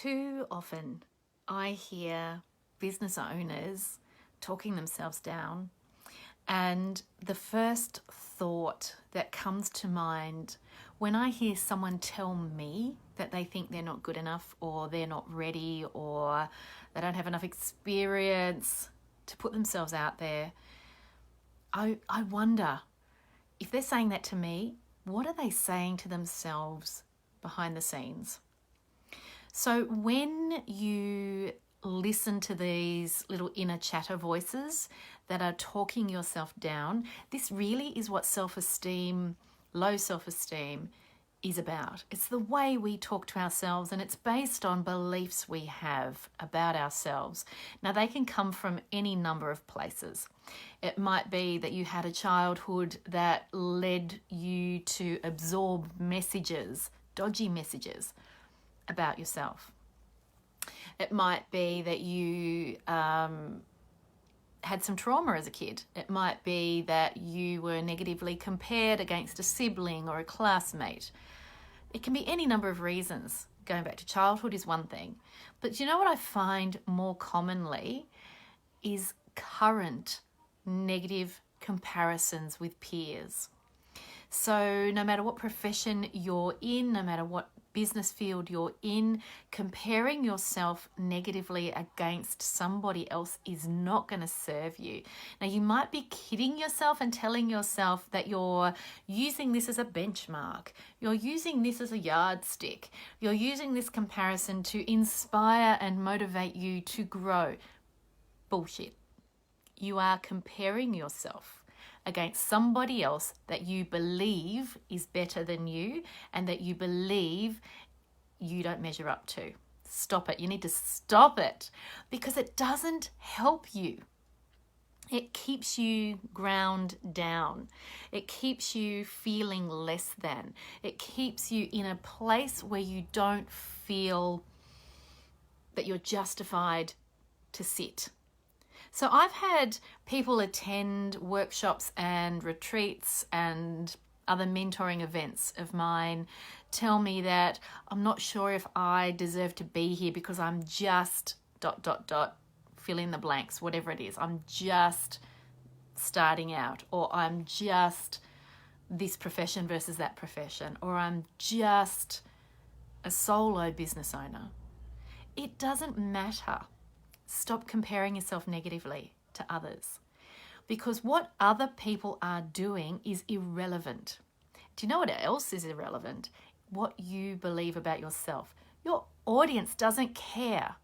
Too often I hear business owners talking themselves down, and the first thought that comes to mind when I hear someone tell me that they think they're not good enough, or they're not ready, or they don't have enough experience to put themselves out there, I wonder, if they're saying that to me, what are they saying to themselves behind the scenes? So when you listen to these little inner chatter voices that are talking yourself down, this really is what self-esteem, low self-esteem is about. It's the way we talk to ourselves, and it's based on beliefs we have about ourselves. Now, they can come from any number of places. It might be that you had a childhood that led you to absorb messages, dodgy messages about yourself. It might be that you had some trauma as a kid. It might be that you were negatively compared against a sibling or a classmate. It can be any number of reasons. Going back to childhood is one thing. But you know what I find more commonly is current negative comparisons with peers. So no matter what profession you're in, no matter what business field you're in, comparing yourself negatively against somebody else is not going to serve you. Now, you might be kidding yourself and telling yourself that you're using this as a benchmark. You're using this as a yardstick. You're using this comparison to inspire and motivate you to grow. Bullshit. You are comparing yourself against somebody else that you believe is better than you, and that you believe you don't measure up to. Stop it. You need to stop it, because it doesn't help you. It keeps you ground down. It keeps you feeling less than. It keeps you in a place where you don't feel that you're justified to sit. So I've had people attend workshops and retreats and other mentoring events of mine tell me that I'm not sure if I deserve to be here because I'm just ... fill in the blanks, whatever it is. I'm just starting out, or I'm just this profession versus that profession, or I'm just a solo business owner. It doesn't matter. Stop comparing yourself negatively to others, because what other people are doing is irrelevant. Do you know what else is irrelevant? What you believe about yourself. Your audience doesn't care.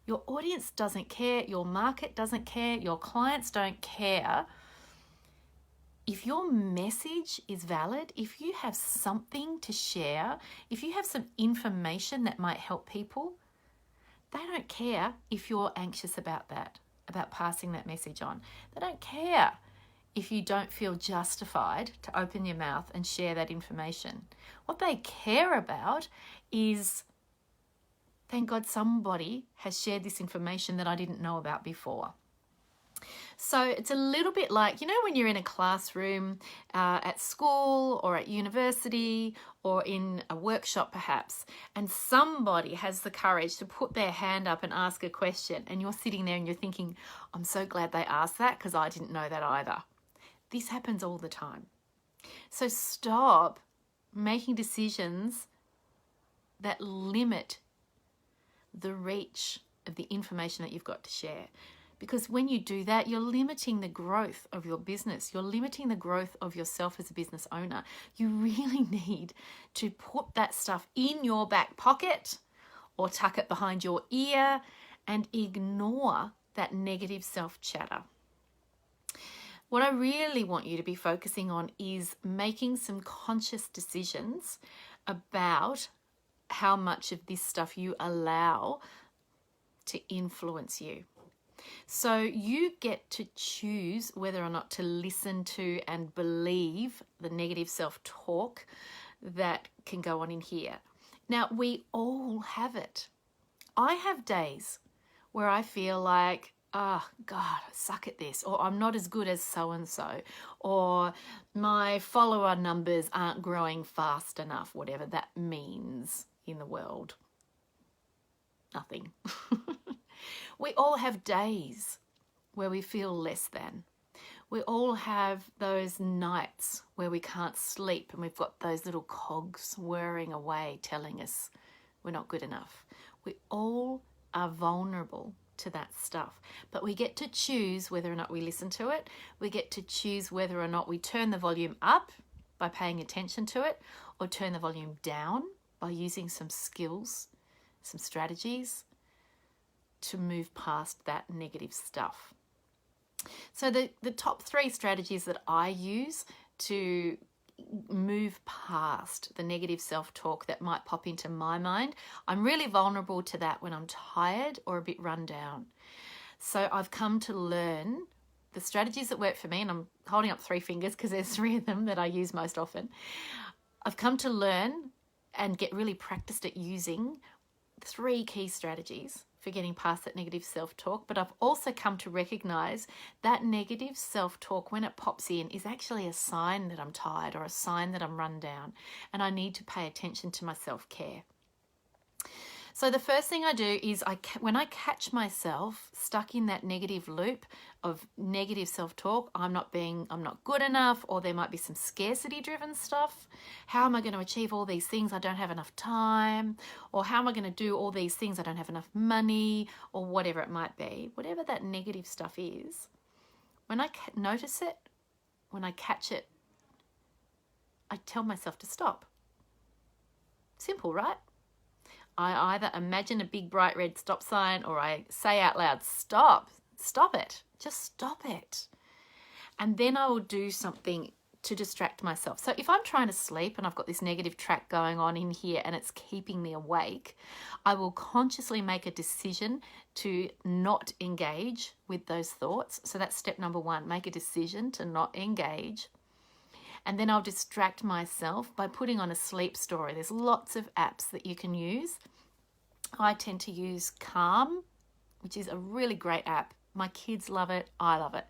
Your audience doesn't care. Your market doesn't care. Your clients don't care. If your message is valid, if you have something to share, if you have some information that might help people, they don't care if you're anxious about that, about passing that message on. They don't care if you don't feel justified to open your mouth and share that information. What they care about is, thank God somebody has shared this information that I didn't know about before. So it's a little bit like, you know, when you're in a classroom at school or at university or in a workshop perhaps, and somebody has the courage to put their hand up and ask a question, and you're sitting there and you're thinking, I'm so glad they asked that because I didn't know that either. This happens all the time. So stop making decisions that limit the reach of the information that you've got to share. Because when you do that, you're limiting the growth of your business. You're limiting the growth of yourself as a business owner. You really need to put that stuff in your back pocket or tuck it behind your ear and ignore that negative self-chatter. What I really want you to be focusing on is making some conscious decisions about how much of this stuff you allow to influence you. So you get to choose whether or not to listen to and believe the negative self-talk that can go on in here. Now, we all have it. I have days where I feel like, oh God, I suck at this, or I'm not as good as so-and-so, or my follower numbers aren't growing fast enough, whatever that means in the world. nothing. We all have days where we feel less than. We all have those nights where we can't sleep and we've got those little cogs whirring away telling us we're not good enough. We all are vulnerable to that stuff, but we get to choose whether or not we listen to it. We get to choose whether or not we turn the volume up by paying attention to it, or turn the volume down by using some skills, some strategies to move past that negative stuff. So the top 3 strategies that I use to move past the negative self-talk that might pop into my mind. I'm really vulnerable to that when I'm tired or a bit run down. So I've come to learn the strategies that work for me, and I'm holding up 3 fingers because there's 3 of them that I use most often. I've come to learn and get really practiced at using 3 key strategies for getting past that negative self-talk, but I've also come to recognize that negative self-talk, when it pops in, is actually a sign that I'm tired or a sign that I'm run down, and I need to pay attention to my self-care. So the first thing I do is when I catch myself stuck in that negative loop of negative self-talk, I'm not good enough, or there might be some scarcity-driven stuff. How am I going to achieve all these things? I don't have enough time. Or how am I going to do all these things? I don't have enough money, or whatever it might be. Whatever that negative stuff is, when I notice it, when I catch it, I tell myself to stop. Simple, right? I either imagine a big bright red stop sign, or I say out loud, stop it, just stop it. And then I will do something to distract myself. So if I'm trying to sleep and I've got this negative track going on in here and it's keeping me awake, I will consciously make a decision to not engage with those thoughts. So that's step number 1, make a decision to not engage. And then I'll distract myself by putting on a sleep story. There's lots of apps that you can use. I tend to use Calm, which is a really great app. My kids love it. I love it.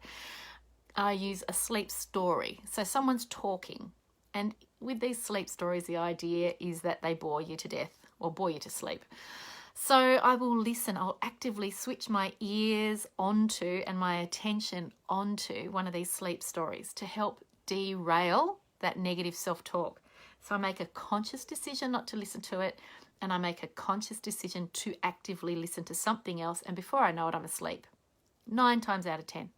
I use a sleep story. So someone's talking. And with these sleep stories, the idea is that they bore you to death or bore you to sleep. So I will listen. I'll actively switch my ears onto and my attention onto one of these sleep stories to help derail that negative self-talk. So I make a conscious decision not to listen to it, and I make a conscious decision to actively listen to something else, and before I know it, I'm asleep. 9 times out of 10.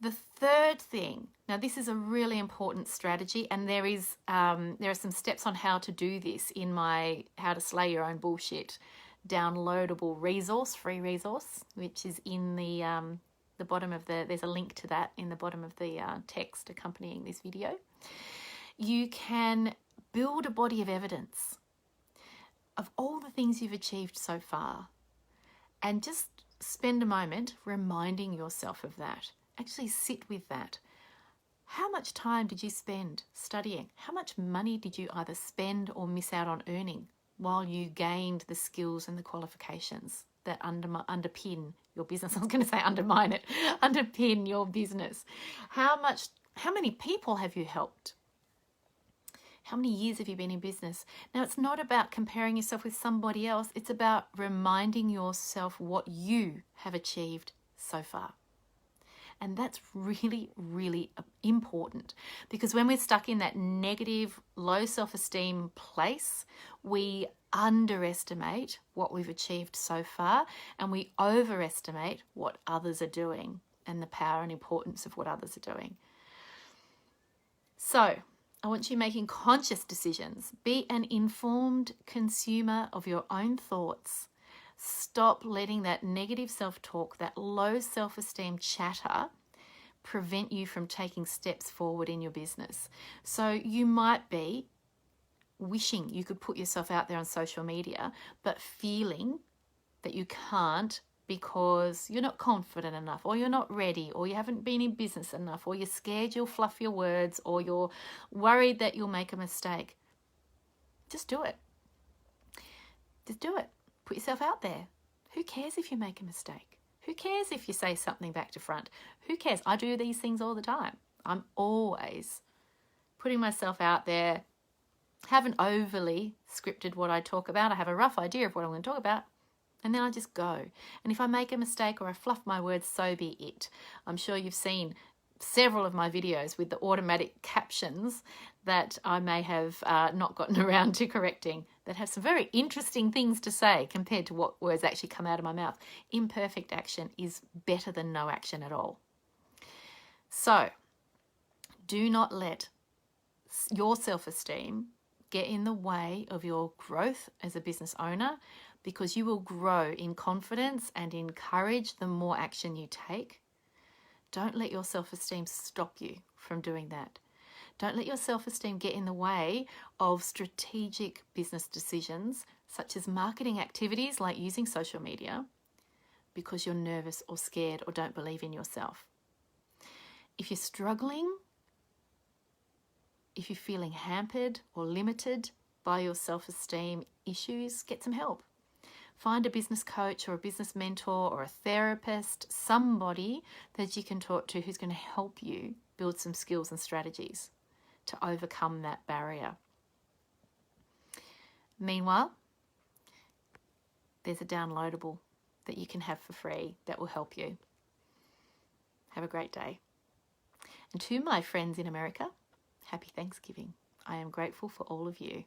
The third thing, now this is a really important strategy, and there are some steps on how to do this in my How to Slay Your Own Bullshit downloadable resource, free resource, which is in the bottom of there's a link to that in the bottom of the text accompanying this video. You can build a body of evidence of all the things you've achieved so far, and just spend a moment reminding yourself of that. Actually sit with that. How much time did you spend studying? How much money did you either spend or miss out on earning while you gained the skills and the qualifications that underpin your business? I was going to say undermine it. Underpin your business. How many people have you helped? How many years have you been in business? Now, it's not about comparing yourself with somebody else. It's about reminding yourself what you have achieved so far. And that's really, really important, because when we're stuck in that negative, low self-esteem place, we underestimate what we've achieved so far, and we overestimate what others are doing and the power and importance of what others are doing. So I want you making conscious decisions. Be an informed consumer of your own thoughts. Stop letting that negative self-talk, that low self-esteem chatter prevent you from taking steps forward in your business. So you might be wishing you could put yourself out there on social media, but feeling that you can't because you're not confident enough, or you're not ready, or you haven't been in business enough, or you're scared you'll fluff your words, or you're worried that you'll make a mistake. Just do it. Just do it. Put yourself out there. Who cares if you make a mistake? Who cares if you say something back to front? Who cares? I do these things all the time. I'm always putting myself out there, Haven't overly scripted what I talk about. I have a rough idea of what I'm going to talk about, and then I just go. And if I make a mistake or I fluff my words, so be it. I'm sure you've seen several of my videos with the automatic captions that I may have not gotten around to correcting, that have some very interesting things to say compared to what words actually come out of my mouth. Imperfect action is better than no action at all. So do not let your self-esteem get in the way of your growth as a business owner, because you will grow in confidence and in courage the more action you take. Don't let your self-esteem stop you from doing that. Don't let your self-esteem get in the way of strategic business decisions, such as marketing activities like using social media, because you're nervous or scared or don't believe in yourself. If you're struggling, if you're feeling hampered or limited by your self-esteem issues, get some help. Find a business coach or a business mentor or a therapist, somebody that you can talk to who's going to help you build some skills and strategies to overcome that barrier. Meanwhile, there's a downloadable that you can have for free that will help you. Have a great day. And to my friends in America, happy Thanksgiving. I am grateful for all of you.